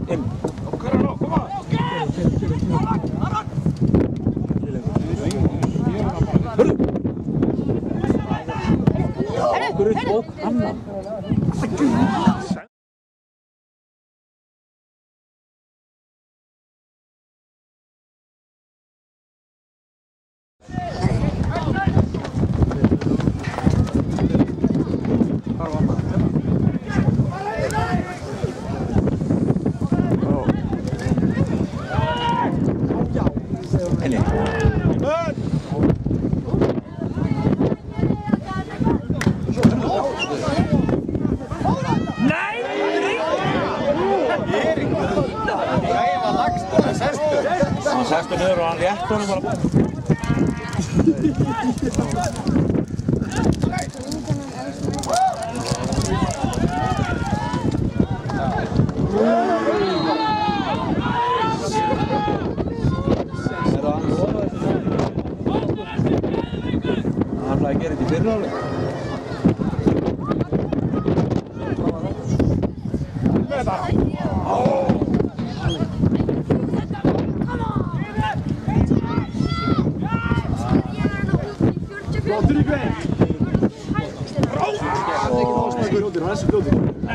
Inn. Hörðu! Hörðu tók annan. Hann sestu niður og hann rétt honum bara. Hann ætlaði að gera þetta í fyrri hálfleik.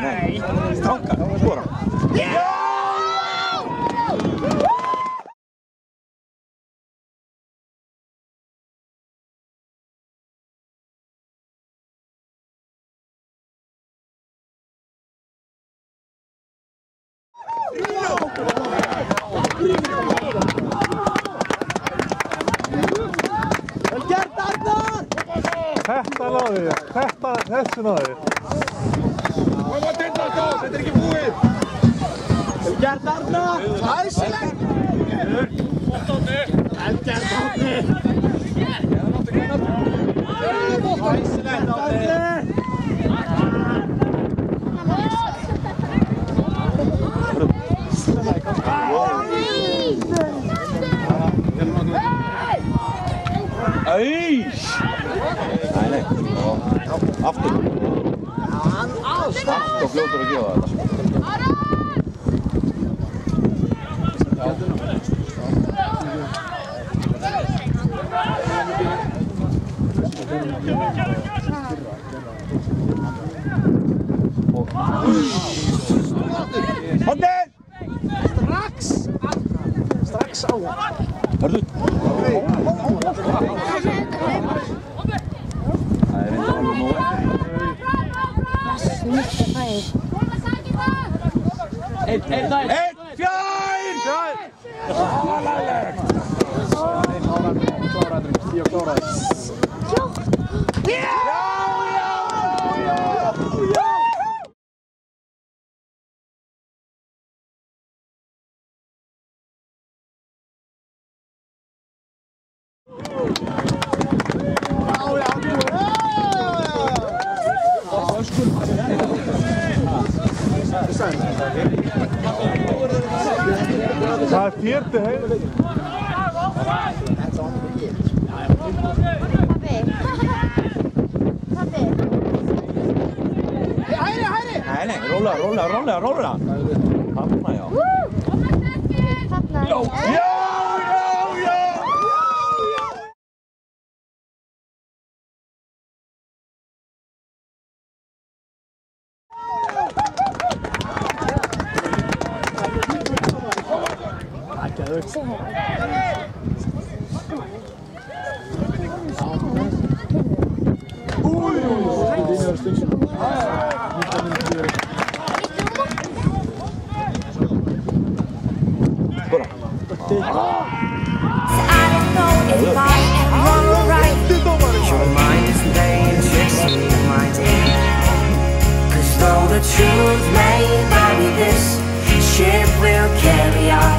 Nei, strákar, skora. Vel gert, Arnar! Þetta náði ég, þessu náði ég. Þetta ekki búið! Vel gert, Arnar! Æsilegt! Vel gert, Árni! Æsilegt, Árni! Æs! Nei, aftur. Allt og fljótur að gefa þetta. Hodni! Strax á hann. Hörðu? Það reyndar alveg nóg. Snyggt færi. Einn, fjær! Alalegt! Kláraður, ég kláraði. Já! Það fjördi heim. Pappi. Nei, rólega. Þarna, já. Þarna. Já! Truth may vary, this ship will carry our